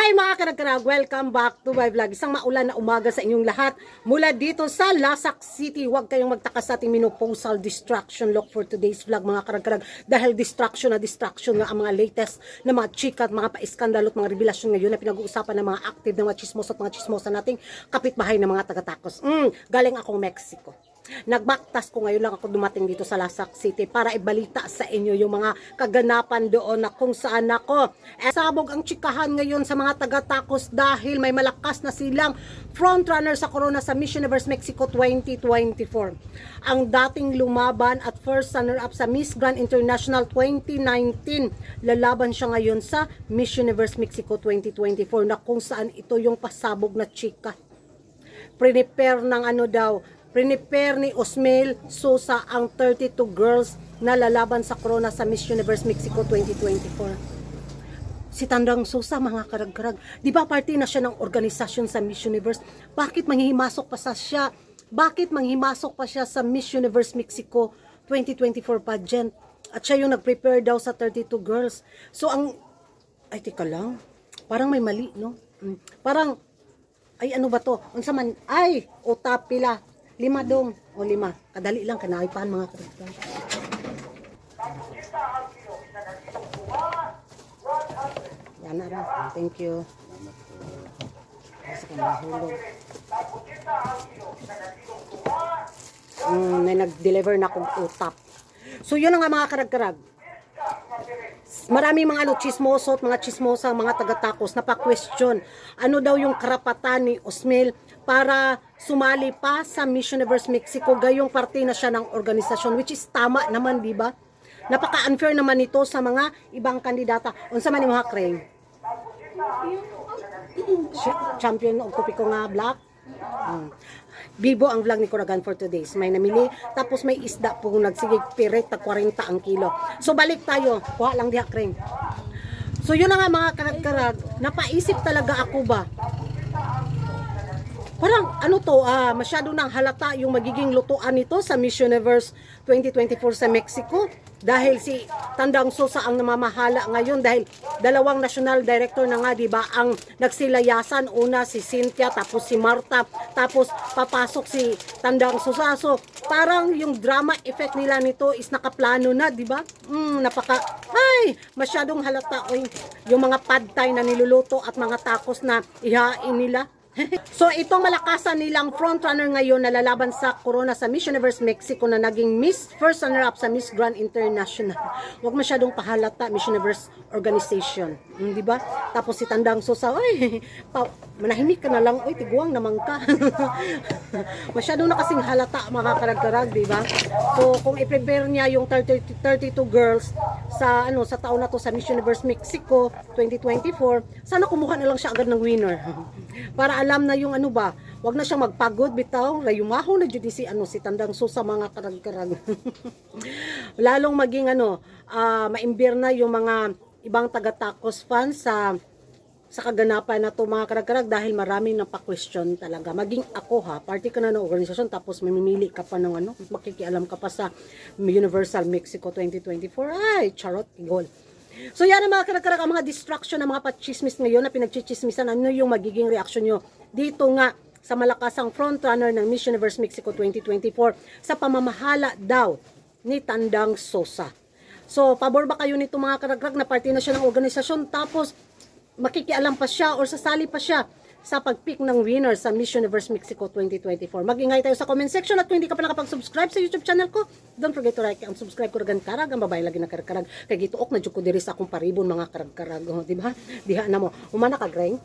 Hi mga karagkarag! Welcome back to my vlog. Isang maulan na umaga sa inyong lahat. Mula dito sa Lasak City. Huwag kayong magtaka sa ating menopausal distraction look for today's vlog mga karagkarag. Dahil distraction nga ang mga latest na mga chika at mga pa-iskandalo at mga revelasyon ngayon na pinag-uusapan ng mga active na mga chismosa at mga chismosa nating kapitbahay ng mga taga-Tacos. Galing akong Mexico. Nagbaktas ko ngayon lang ako dumating dito sa Lasak City para ibalita sa inyo yung mga kaganapan doon na kung saan ako. Sabog ang chikahan ngayon sa mga taga-Tacos dahil may malakas na silang frontrunner sa corona sa Miss Universe Mexico 2024. Ang dating lumaban at first runner-up sa Miss Grand International 2019, lalaban siya ngayon sa Miss Universe Mexico 2024 na kung saan ito yung pasabog na chika. Prepare ni Osmel Sosa ang 32 girls na lalaban sa corona sa Miss Universe Mexico 2024. Si Tandang Sosa, mga karag-karag, di ba party na siya ng organisasyon sa Miss Universe? Bakit manghihimasok pa siya? Bakit manghihimasok pa siya sa Miss Universe Mexico 2024 pageant? At siya yung nag-prepare daw sa 32 girls. So ay tika lang, parang may mali, no? Parang, ay ano ba to? Unsa man, ay, utapila. 5 dong. O 5. Kadali lang, kanaipan mga karagkarag. Yan na rin. Thank you. Kasi ka mahulog. Nag-deliver na akong utap. So yun nga mga karagkarag. Maraming mga chismoso at mga chismosa, mga taga-Tacos na pa-question. Ano daw yung karapatan ni Osmel para sumali pa sa Miss Universe Mexico, gayong parte na siya ng organisasyon, which is tama naman, di ba? Napaka-unfair naman ito sa mga ibang kandidata. Unsa man imong hakreng? Champion og kopi ko nga black. Bibo ang vlog ni Kuragan for today's. May namili, tapos may isda po nagsigig piret tag 40 ang kilo. So balik tayo, kuha lang diha kreng. So yun na nga mga karag-karag, napaisip talaga ako ba? Parang ano to, masyado nang halata yung magiging lutuan nito sa Miss Universe 2024 sa Mexico. Dahil si Tandang Sosa ang namamahala ngayon dahil dalawang national director na nga, diba, ang nagsilayasan. Una si Cynthia, tapos si Marta, tapos papasok si Tandang Sosa. So parang yung drama effect nila nito is nakaplano na, diba? Masyadong halata yung mga pad thai na niluluto at mga tacos na ihain nila. So itong malakasan nilang frontrunner ngayon na lalaban sa corona sa Miss Universe Mexico na naging first runner-up sa Miss Grand International. Huwag masyadong pahalata, Miss Universe Organization. Di ba? Tapos si Tandang Sosa, manahimik ka na lang, tiguang naman ka. Masyadong na kasing halata mga karag-karag, di ba? So kung i-prepare niya yung 32 girls sa taon na to sa Miss Universe Mexico 2024, sana kumuha na lang siya agad ng winner. Para alam na yung wag na siyang magpagod bitaw, rayumaho na jud si Tandang Sosa mga karag-karag. Lalong maging maimbir na yung mga ibang taga-Tacos fans sa kaganapan na to mga karag-karag dahil marami nang pa-question talaga. Maging ako party ka na ng organisasyon tapos mamimili ka pa ng makikialam ka pa sa Universal Mexico 2024. Ay, charot, igol. So yan ang mga karag-karag, ang mga distraction ng mga pachismis ngayon na pinagchichismisan. Ano yung magiging reaction nyo dito nga sa malakasang frontrunner ng Miss Universe Mexico 2024 sa pamamahala daw ni Tandang Sosa. So pabor ba kayo nito mga karag-karag na parte na siya ng organisasyon tapos makikialam pa siya or sasali pa siya sa pag-pick ng winner sa Miss Universe Mexico 2024. Mag-ingay tayo sa comment section at kung hindi ka pa nakapag-subscribe sa YouTube channel ko, don't forget to like and subscribe ko ragan karag, ang babae lagi na karag-karag. Kay gituok na jud ko diri sa akong paribon mga karag-karag, di ba? Diha na mo. Umana ka, Greng?